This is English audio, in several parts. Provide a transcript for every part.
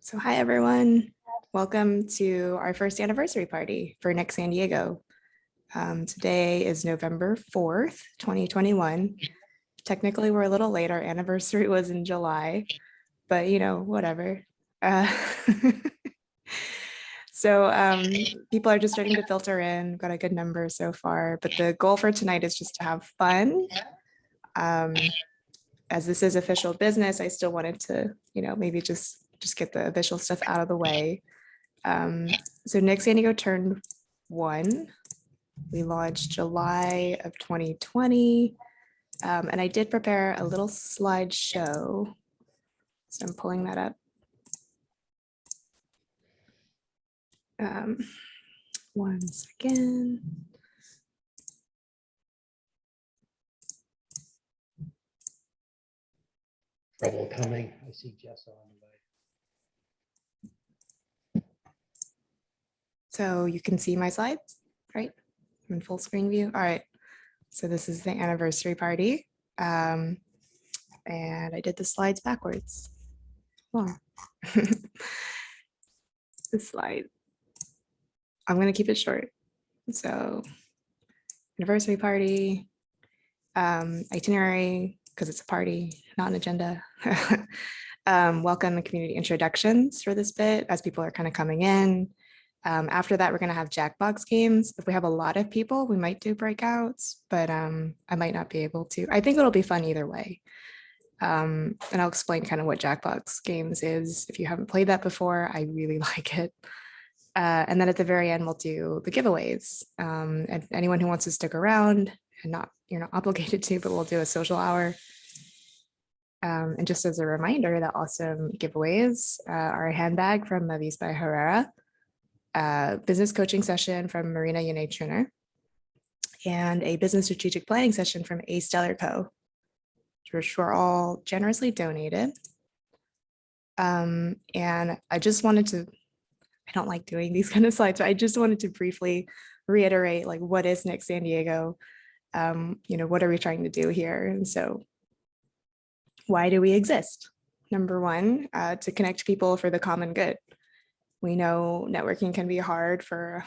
So hi, everyone. Welcome to our first anniversary party for Next San Diego. Today is November 4th, 2021. Technically, we're a little late. Our anniversary was in July, but whatever. So people are just starting to filter in. We've got a good number so far, but the goal for tonight is just to have fun. As this is official business, I still wanted to, maybe just get the official stuff out of the way. So Next San Diego turned 1. We launched July of 2020. And I did prepare a little slideshow. So I'm pulling that up. One second. Trouble coming. I see Jess on the way. So you can see my slides, right? I'm in full screen view. All right. So this is the anniversary party. And I did the slides backwards. Oh. This slide. I'm going to keep it short. So anniversary party, itinerary, because it's a party, not an agenda. Welcome and community introductions for this bit as people are kind of coming in. After that, we're going to have Jackbox Games. If we have a lot of people, we might do breakouts, but I might not be able to. I think it'll be fun either way. And I'll explain kind of what Jackbox Games is. If you haven't played that before, I really like it. And then at the very end, we'll do the giveaways. And anyone who wants to stick around, and you're not obligated to, but we'll do a social hour. And just as a reminder, the awesome giveaways are a handbag from Mavis by Herrera, business coaching session from Marina Yune-Truner, and a business strategic planning session from A Stellar Co., which were all generously donated. And I just wanted to, I don't like doing these kind of slides, but I just wanted to briefly reiterate, like, what is Next San Diego? What are we trying to do here? And so why do we exist? Number one, to connect people for the common good. We know networking can be hard for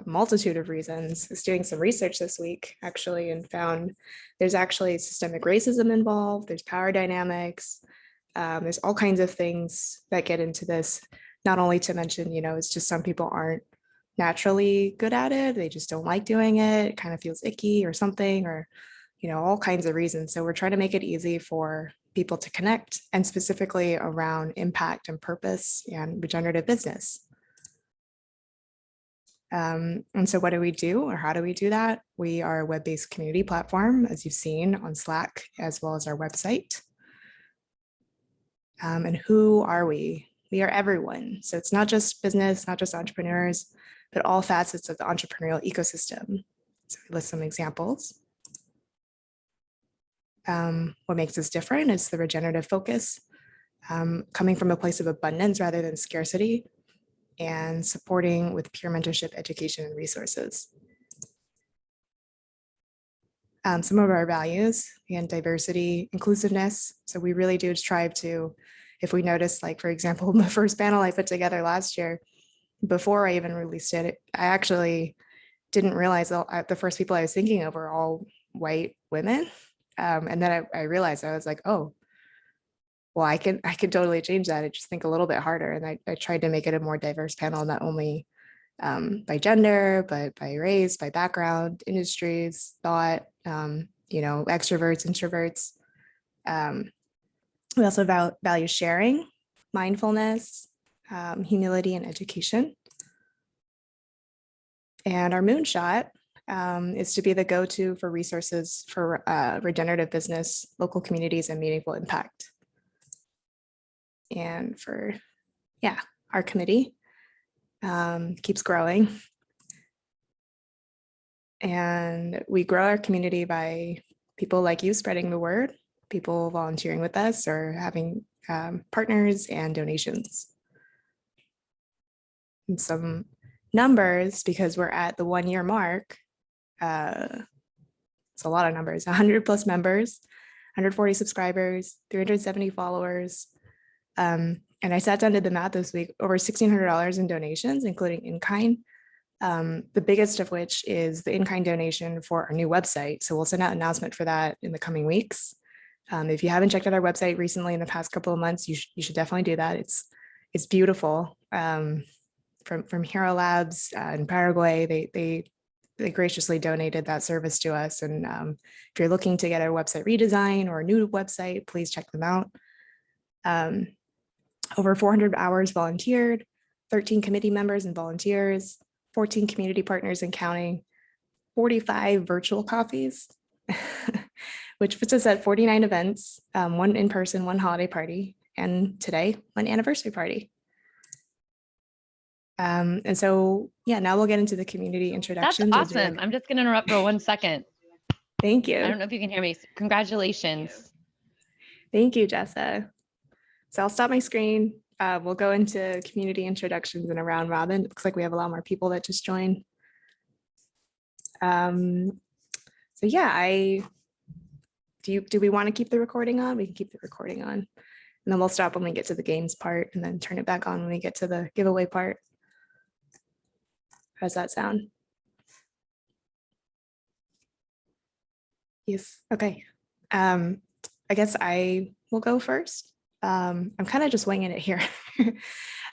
a multitude of reasons. I was doing some research this week, actually, and found there's actually systemic racism involved. There's power dynamics. There's all kinds of things that get into this, not only to mention, it's just some people aren't naturally good at it. They just don't like doing it. It kind of feels icky or something, or, all kinds of reasons. So we're trying to make it easy for people to connect, and specifically around impact and purpose and regenerative business. And so what do we do, or how do we do that? We are a web-based community platform, as you've seen on Slack, as well as our website. And who are we? We are everyone. So it's not just business, not just entrepreneurs, but all facets of the entrepreneurial ecosystem. So we list some examples. What makes us different is the regenerative focus, coming from a place of abundance rather than scarcity, and supporting with peer mentorship, education, and resources. Some of our values, again, diversity, inclusiveness. So we really do strive to, if we notice, like, for example, the first panel I put together last year, before I even released it, I actually didn't realize the first people I was thinking of were all white women. And then I realized, I was like, oh, well, I can totally change that. I just think a little bit harder. And I tried to make it a more diverse panel, not only by gender, but by race, by background, industries, thought, extroverts, introverts. We also value sharing, mindfulness, humility, and education. And our moonshot is to be the go-to for resources for regenerative business, local communities, and meaningful impact. And for, our committee keeps growing. And we grow our community by people like you spreading the word, people volunteering with us, or having partners and donations. And some numbers, because we're at the 1-year mark. It's a lot of numbers, 100 plus members, 140 subscribers, 370 followers. And I sat down to the math this week, over $1,600 in donations, including in-kind. The biggest of which is the in-kind donation for our new website. So we'll send out an announcement for that in the coming weeks. If you haven't checked out our website recently in the past couple of months, you should definitely do that. It's beautiful. From Hero Labs in Paraguay, they graciously donated that service to us. And if you're looking to get a website redesign or a new website, please check them out. Over 400 hours volunteered, 13 committee members and volunteers, 14 community partners and counting, 45 virtual coffees, which puts us at 49 events, one in person, one holiday party, and today, one anniversary party. And so, yeah, now we'll get into the community introductions. That's awesome. I'm just going to interrupt for 1 second. Thank you. I don't know if you can hear me. Congratulations. Thank you, Jessa. So I'll stop my screen. We'll go into community introductions in a round robin. It looks like we have a lot more people that just joined. So yeah, do we want to keep the recording on? We can keep the recording on. And then we'll stop when we get to the games part and then turn it back on when we get to the giveaway part. How does that sound? Yes, okay. I guess I will go first. I'm kind of just winging it here.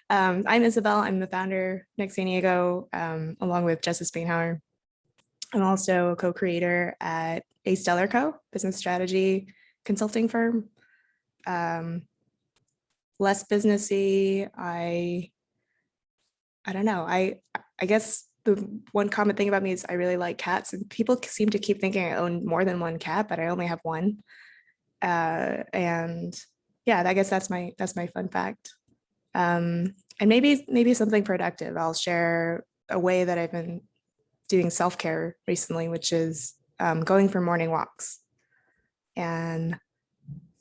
I'm Isabel. I'm the founder next San Diego, along with Jessa Spainhauer. I'm also a co-creator at A Stellar Co, business strategy consulting firm. Less businessy. I don't know. I guess the one common thing about me is I really like cats, and people seem to keep thinking I own more than one cat, but I only have one. And yeah, I guess that's my fun fact. And maybe something productive. I'll share a way that I've been doing self-care recently, which is going for morning walks. And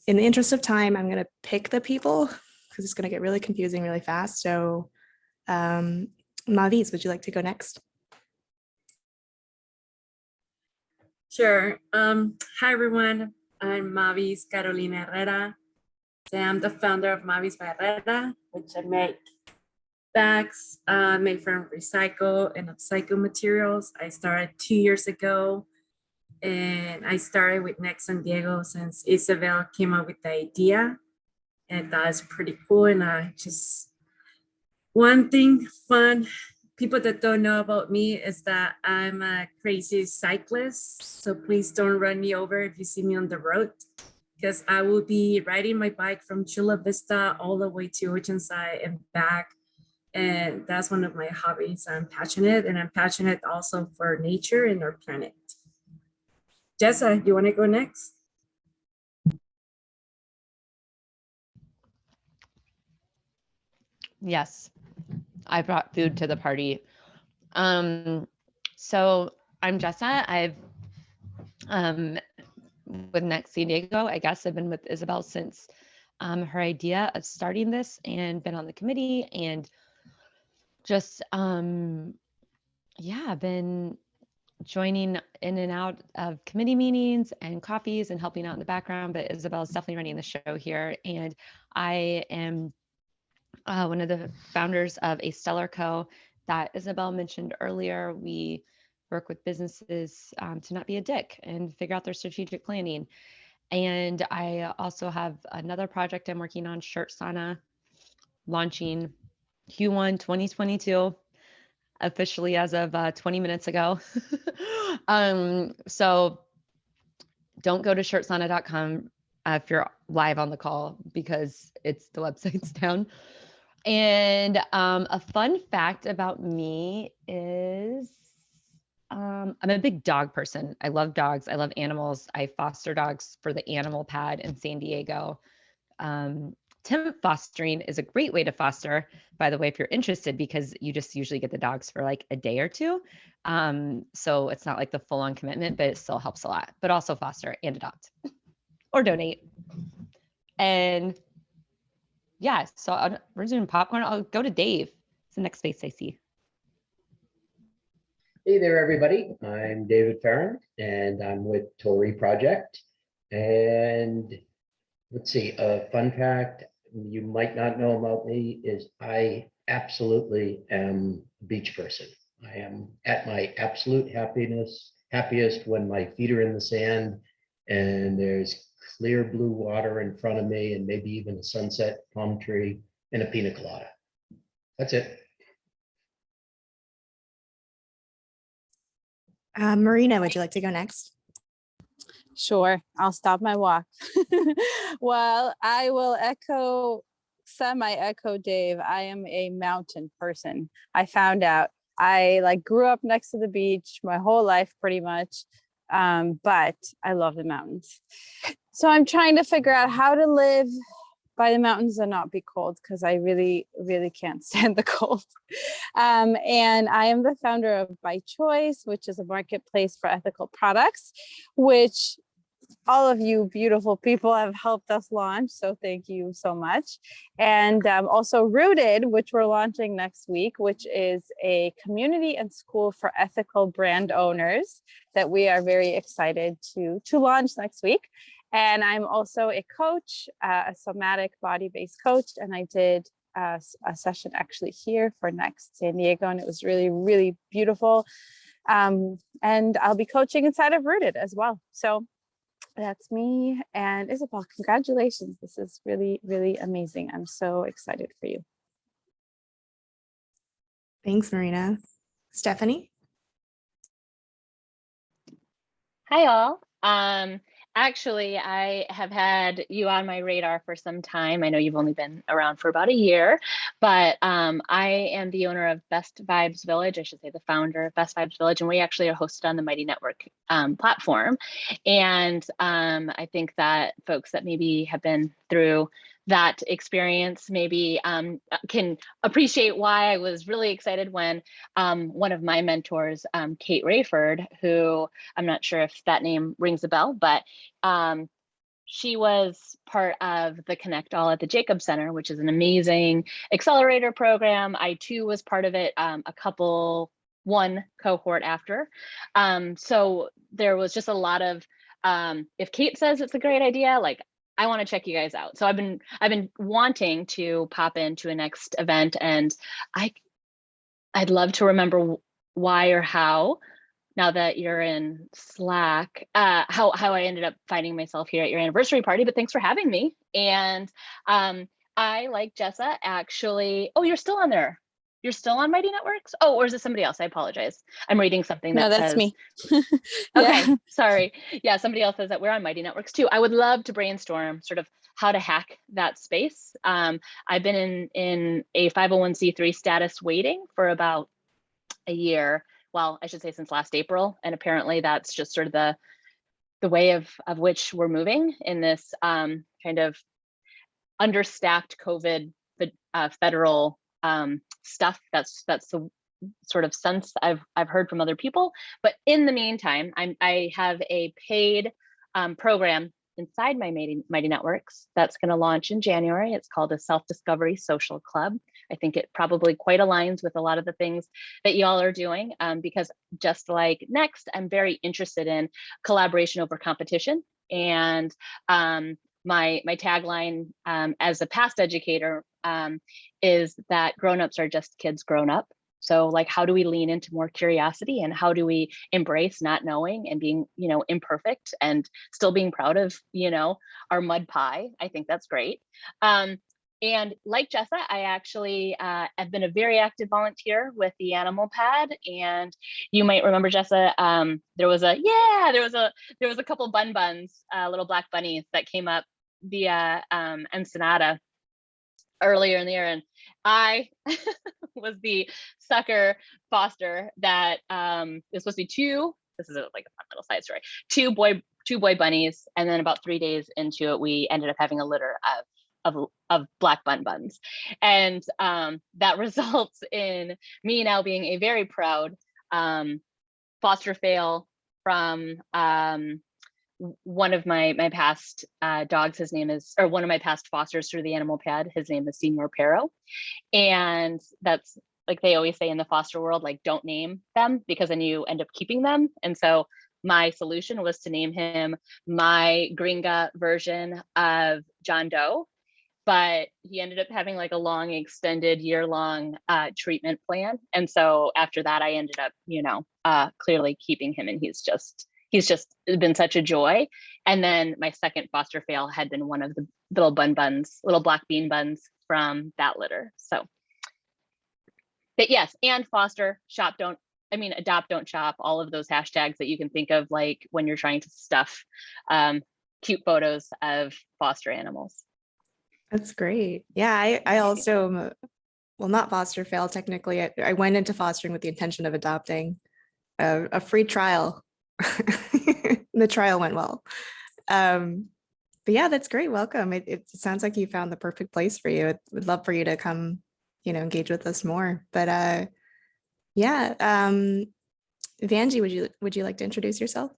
in the interest of time, I'm going to pick the people because it's going to get really confusing really fast. So Mavis, would you like to go next? Sure. Hi, everyone. I'm Mavis Carolina Herrera. I'm the founder of Mavis by Herrera, which I make bags made from recycle and upcycle materials. I started 2 years ago, and I started with Next San Diego since Isabel came up with the idea, and that was pretty cool. And just one thing fun, people that don't know about me is that I'm a crazy cyclist. So please don't run me over if you see me on the road, because I will be riding my bike from Chula Vista all the way to Oceanside and back. And that's one of my hobbies. I'm passionate, and I'm passionate also for nature and our planet. Jessa, you want to go next? Yes, I brought food to the party. So I'm Jessa. I've with Next San Diego, I guess I've been with Isabel since her idea of starting this, and been on the committee, and just yeah, been joining in and out of committee meetings and coffees and helping out in the background. But Isabel is definitely running the show here, and I am one of the founders of A Stellar Co that Isabel mentioned earlier. We work with businesses to not be a dick and figure out their strategic planning. And I also have another project I'm working on, Shirt Sauna, launching Q1 2022, officially as of 20 minutes ago. So don't go to shirtsauna.com if you're live on the call, because the website's down. And a fun fact about me is I'm a big dog person. I love dogs. I love animals. I foster dogs for the animal pad in San Diego. Temp fostering is a great way to foster, by the way, if you're interested, because you just usually get the dogs for like a day or two. So it's not like the full on commitment, but it still helps a lot. But also foster and adopt or donate. And yeah, so we're doing popcorn. I'll go to Dave. It's the next face I see. Hey there, everybody. I'm David Farron, and I'm with Tori Project. And let's see, a fun fact, you might not know about me is I absolutely am a beach person. I am at my absolute happiest when my feet are in the sand and there's clear blue water in front of me and maybe even a sunset palm tree and a pina colada. That's it. Marina, would you like to go next? Sure, I'll stop my walk. Well, I will semi-echo Dave. I am a mountain person. I found out I grew up next to the beach my whole life pretty much, but I love the mountains. So I'm trying to figure out how to live by the mountains and not be cold, because I really, really can't stand the cold. And I am the founder of By Choice, which is a marketplace for ethical products, which all of you beautiful people have helped us launch. So thank you so much. And also Rooted, which we're launching next week, which is a community and school for ethical brand owners that we are very excited to launch next week. And I'm also a coach, a somatic body-based coach. And I did a session actually here for Next San Diego, and it was really, really beautiful. And I'll be coaching inside of Rooted as well. So that's me. And Isabel, congratulations. This is really, really amazing. I'm so excited for you. Thanks, Marina. Stephanie? Hi, all. Actually, I have had you on my radar for some time. I know you've only been around for about a year, but I am the owner of Best Vibes Village. I should say the founder of Best Vibes Village, and we actually are hosted on the Mighty Network platform. And I think that folks that maybe have been through that experience maybe can appreciate why I was really excited when one of my mentors, Kate Rayford, who I'm not sure if that name rings a bell, but she was part of the Connect All at the Jacob Center, which is an amazing accelerator program. I too was part of it, one cohort after. So there was just a lot of, if Kate says it's a great idea, like I want to check you guys out. So I've been wanting to pop into a next event, and I'd love to remember why or how, now that you're in Slack, how I ended up finding myself here at your anniversary party, but thanks for having me. And I, like Jessa, actually, oh, you're still on there. You're still on Mighty Networks? Oh, or is it somebody else? I apologize. I'm reading something that No, that's says, me. okay, sorry. Yeah, somebody else says that we're on Mighty Networks too. I would love to brainstorm sort of how to hack that space. I've been in a 501c3 status waiting for about a year. Well, I should say since last April. And apparently that's just sort of the way of which we're moving in this kind of understaffed COVID federal stuff. That's the sort of sense I've heard from other people. But in the meantime, I have a paid program inside my Mighty Networks that's going to launch in January. It's called a Self-Discovery Social Club. I think it probably quite aligns with a lot of the things that y'all are doing, because just like Next, I'm very interested in collaboration over competition. And my tagline as a past educator is that grownups are just kids grown up. So like, how do we lean into more curiosity, and how do we embrace not knowing and being, imperfect and still being proud of, our mud pie? I think that's great. And like Jessa, I actually have been a very active volunteer with the Animal Pad. And you might remember, Jessa, there was a couple buns, little black bunnies that came up via Ensenada earlier in the year, and I was the sucker foster that it was supposed to be two. This is like a fun little side story. Two boy bunnies, and then about 3 days into it, we ended up having a litter of black buns, and that results in me now being a very proud foster fail from one of my past dogs. His name is, or one of my past fosters through the Animal Pad, his name is Senior Pero. And that's like they always say in the foster world, like, don't name them because then you end up keeping them. And so my solution was to name him my Gringa version of John Doe. but he ended up having like a long, extended year-long treatment plan. And so after that, I ended up, clearly keeping him, and he's just been such a joy. And then my second foster fail had been one of the little little black bean buns from that litter. So, but yes, and foster, adopt, don't shop, all of those hashtags that you can think of, like when you're trying to stuff cute photos of foster animals. That's great. Yeah, I also, well, not foster fail technically. I went into fostering with the intention of adopting a free trial. The trial went well. But yeah, that's great. Welcome. It sounds like you found the perfect place for you. Would love for you to come, engage with us more. But yeah, Vanjie, would you like to introduce yourself?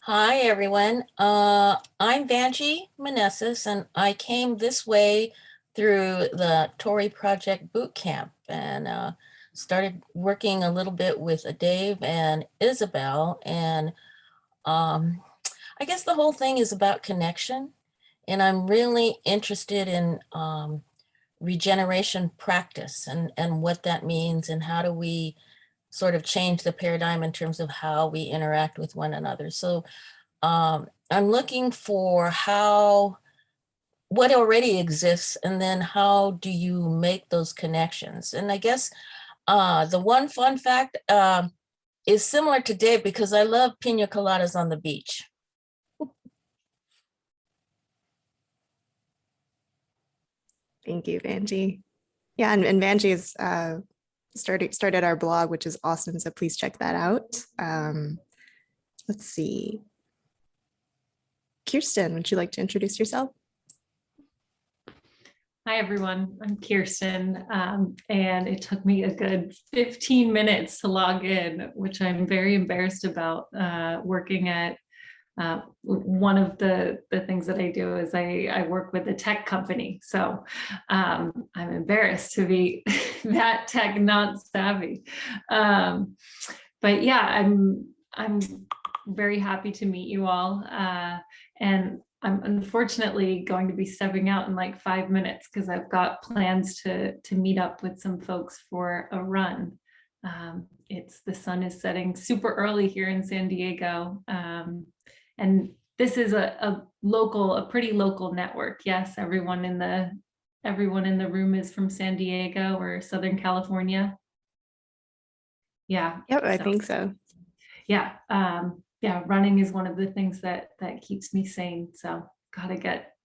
Hi, everyone. I'm Vanjie Manessis, and I came this way through the Tory Project Bootcamp and started working a little bit with Dave and Isabel. And I guess the whole thing is about connection. And I'm really interested in regeneration practice and what that means, and how do we sort of change the paradigm in terms of how we interact with one another. So I'm looking for what already exists, and then how do you make those connections? And I guess the one fun fact is similar to Dave, because I love pina coladas on the beach. Thank you, Vanjie. Yeah, and Vanjie is started our blog, which is awesome. So please check that out. Let's see. Kirsten, would you like to introduce yourself? Hi, everyone. I'm Kirsten, and it took me a good 15 minutes to log in, which I'm very embarrassed about. Working at one of the things that I do is I work with a tech company. So I'm embarrassed to be that tech not savvy. But yeah, I'm very happy to meet you all. And I'm unfortunately going to be stepping out in like 5 minutes because I've got plans to meet up with some folks for a run. The sun is setting super early here in San Diego. And this is a pretty local network. Yes, everyone in the room is from San Diego or Southern California. Yeah. Yep, I think so. Yeah. Yeah, running is one of the things that keeps me sane. So gotta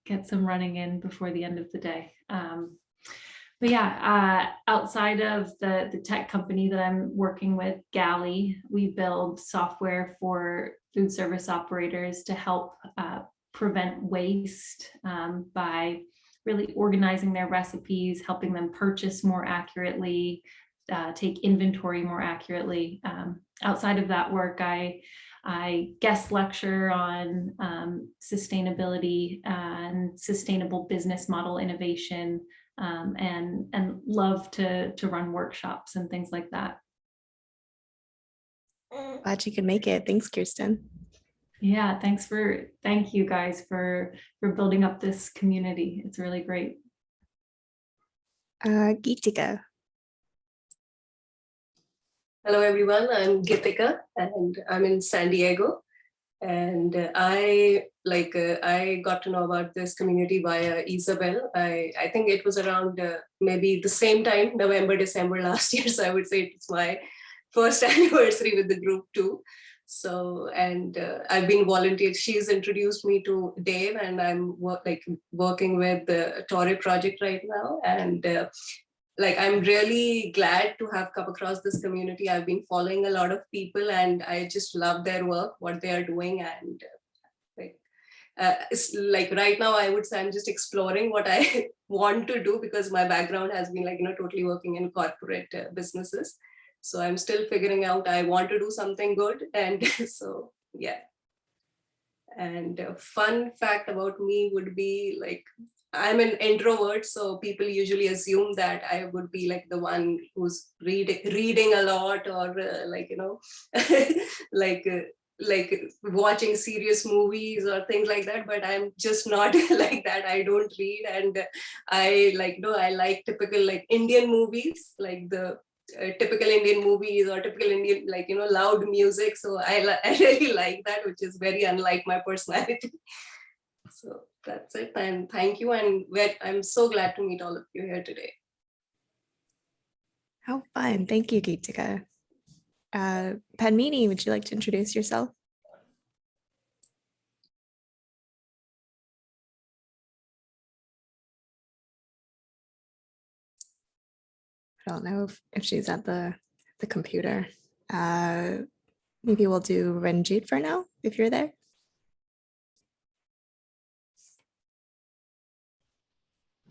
get some running in before the end of the day. But yeah, outside of the tech company that I'm working with, Galley, we build software for food service operators to help prevent waste by really organizing their recipes, helping them purchase more accurately, take inventory more accurately. Outside of that work, I guest lecture on sustainability and sustainable business model innovation, and love to run workshops and things like that. Glad you could make it. Thanks, Kirsten. Yeah, thank you guys for building up this community. It's really great. Geetika. Hello, everyone. I'm Gitika, and I'm in San Diego. And I got to know about this community via Isabel. I think it was around maybe the same time, November, December last year. So I would say it's my first anniversary with the group too. So, and I've been volunteering. She's introduced me to Dave, and I'm working with the Tory Project right now. And I'm really glad to have come across this community. I've been following a lot of people, and I just love their work, what they are doing. And it's like right now, I would say I'm just exploring what I want to do, because my background has been totally working in corporate businesses. So I'm still figuring out I want to do something good. And so, yeah. And a fun fact about me would be I'm an introvert, so people usually assume that I would be the one who's reading a lot, or like watching serious movies or things like that, but I'm just not like that. I don't read, and I like, no, I like typical like Indian movies, like the typical Indian movies or typical Indian, like, you know, loud music. So I really like that, which is very unlike my personality. So that's it. And thank you. And I'm so glad to meet all of you here today. How fun. Thank you, Geetika. Padmini, would you like to introduce yourself? I don't know if she's at the computer. Maybe we'll do Ranjit for now, if you're there.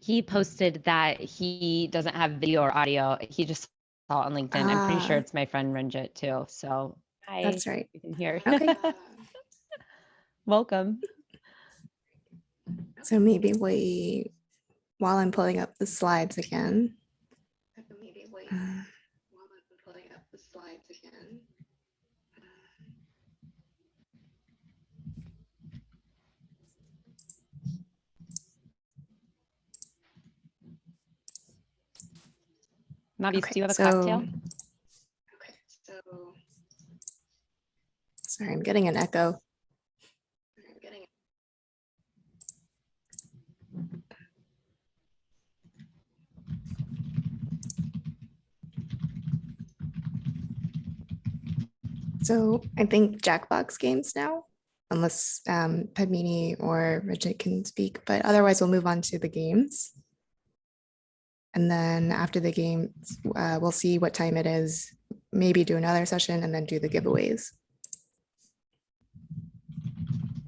He posted that he doesn't have video or audio. He just saw it on LinkedIn. I'm pretty sure it's my friend Ranjit too. So hi, That's right. you can hear. Okay. Welcome. So maybe while I'm pulling up the slides again. Mavis, Okay, do you have a so- cocktail? Okay, so sorry, I'm getting an echo. So I think Jackbox Games now, unless Padmini or Rajit can speak, but otherwise we'll move on to the games. And then after the games, we'll see what time it is, maybe do another session and then do the giveaways.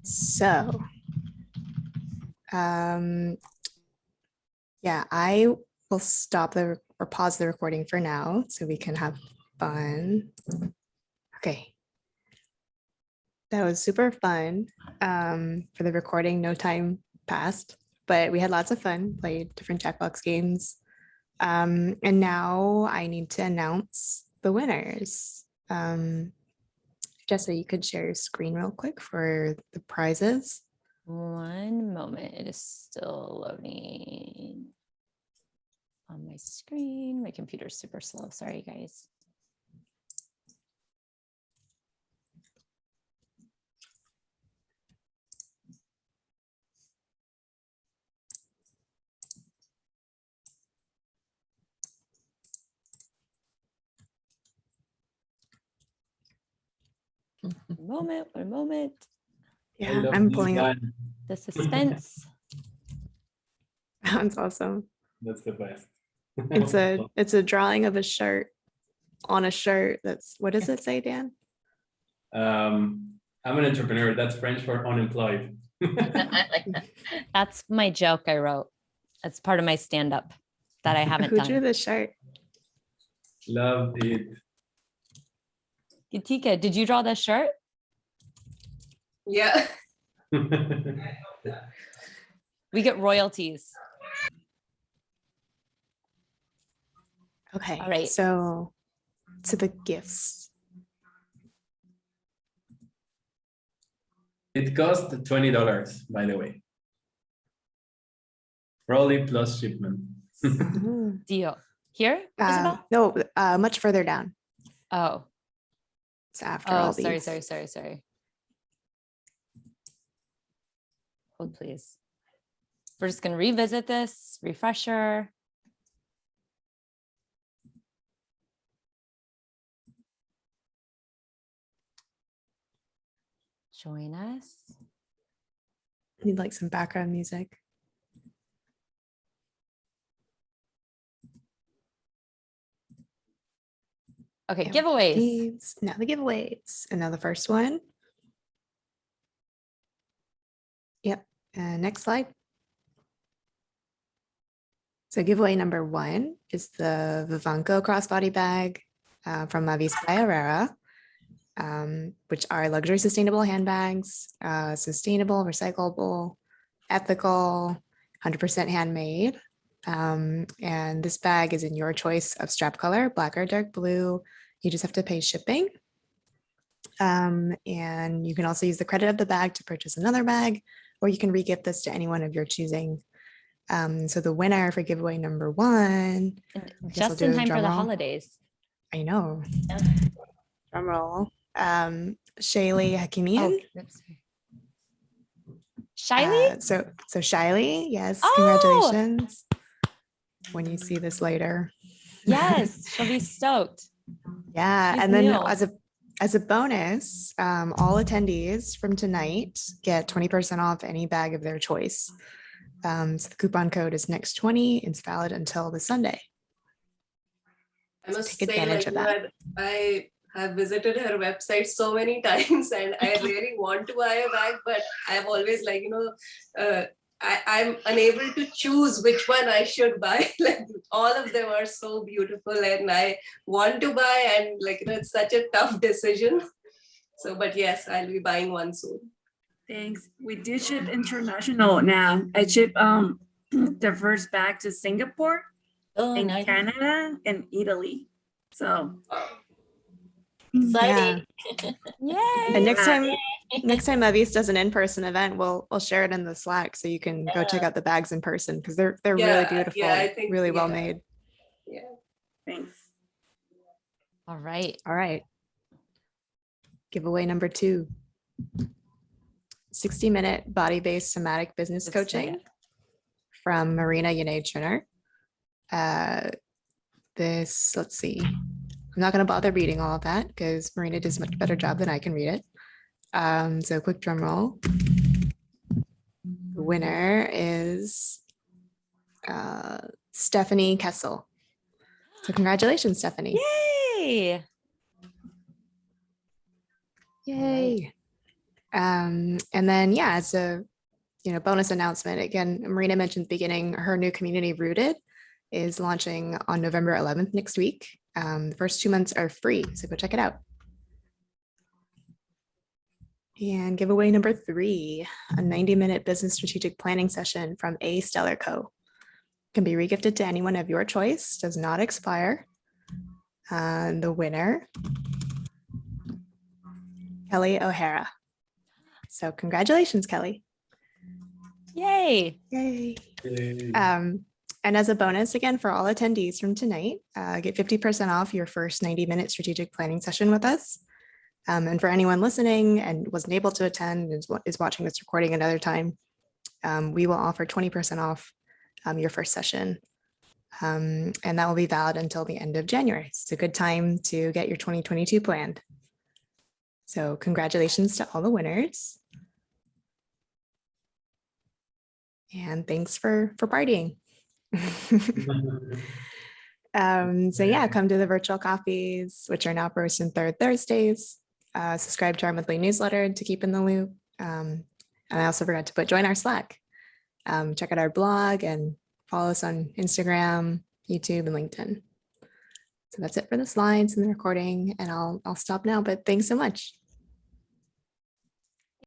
So, yeah, I will stop or pause the recording for now so we can have fun. Okay. That was super fun. For the recording, no time passed, but we had lots of fun, played different Jackbox games. And now I need to announce the winners. Jessa, you could share your screen real quick for the prizes. One moment, it is still loading on my screen. My computer's super slow. Sorry, guys. One moment. Yeah, I'm pulling up. The suspense. That's awesome. That's the best. It's a drawing of a shirt on a shirt. What does it say, Dan? I'm an entrepreneur. That's French for unemployed. That's my joke I wrote. That's part of my stand-up that I haven't Who drew done. the shirt? Love it. Tika, did you draw this shirt? Yeah. We get royalties. Okay. All right. So to the gifts. It cost $20, by the way. Probably plus shipment. Deal. Here, Isabel? No, much further down. Oh. It's after all these. Sorry. Hold, please. We're just gonna revisit this, refresher. Join us. Need like some background music. Okay, Yeah, giveaways. Now the giveaways. And now the first one. Yep. Next slide. So giveaway number 1 is the Vivanco crossbody bag from Mavis by Herrera, which are luxury sustainable handbags, sustainable, recyclable, ethical, 100% handmade. And this bag is in your choice of strap color, black or dark blue. You just have to pay shipping. And you can also use the credit of the bag to purchase another bag, or you can re-gift this to anyone of your choosing. So the winner for giveaway number 1, And guess I'll just do in a time for drum the roll. holidays. I know. Yeah. Drum roll. Shaylee Hakimian. Oops. Shiley? So Shiley, yes, Oh! congratulations. When you see this later. Yes, she'll be stoked. Yeah, She's and then new. as a bonus, all attendees from tonight get 20% off any bag of their choice. So the coupon code is next20. It's valid until the Sunday. I must Take say, advantage like, of that. I have visited her website so many times, and I really want to buy a bag, but I'm always like, I'm unable to choose which one I should buy. Like, all of them are so beautiful, and I want to buy, and like, it's such a tough decision. So, but yes, I'll be buying one soon. Thanks. We do ship international now. I ship the first bag to Singapore, Oh, and nice. Canada, and Italy. So Exciting. Yay. And next Yeah. time Mavis does an in-person event, we'll share it in the Slack so you can go check out the bags in person, because they're really beautiful, I think, really well made. Yeah. Thanks. All right. All right. Giveaway number 2. 60-minute body-based somatic business Let's see coaching it. from Marina Yanay-Triner. Let's see. I'm not going to bother reading all of that because Marina does a much better job than I can read it. So quick drum roll. The winner is Stephanie Kessel. So congratulations, Stephanie. Yay. Yay. And then, yeah, as a bonus announcement, again, Marina mentioned at the beginning, her new community Rooted is launching on November 11th next week. The first 2 months are free, so go check it out. And giveaway number 3, a 90-minute business strategic planning session from A Stellar Co. Can be regifted to anyone of your choice, does not expire. The winner, Kelly O'Hara. So congratulations, Kelly. Yay. Yay. And as a bonus, again, for all attendees from tonight, get 50% off your first 90-minute strategic planning session with us. And for anyone listening and wasn't able to attend, is watching this recording another time, we will offer 20% off your first session. And that will be valid until the end of January. It's a good time to get your 2022 planned. So congratulations to all the winners. And thanks for partying. So yeah, come to the virtual coffees, which are now first and third Thursdays. Subscribe to our monthly newsletter to keep in the loop. And I also forgot to put join our Slack. Check out our blog and follow us on Instagram, YouTube, and LinkedIn. So that's it for the slides and the recording, and I'll stop now, but thanks so much.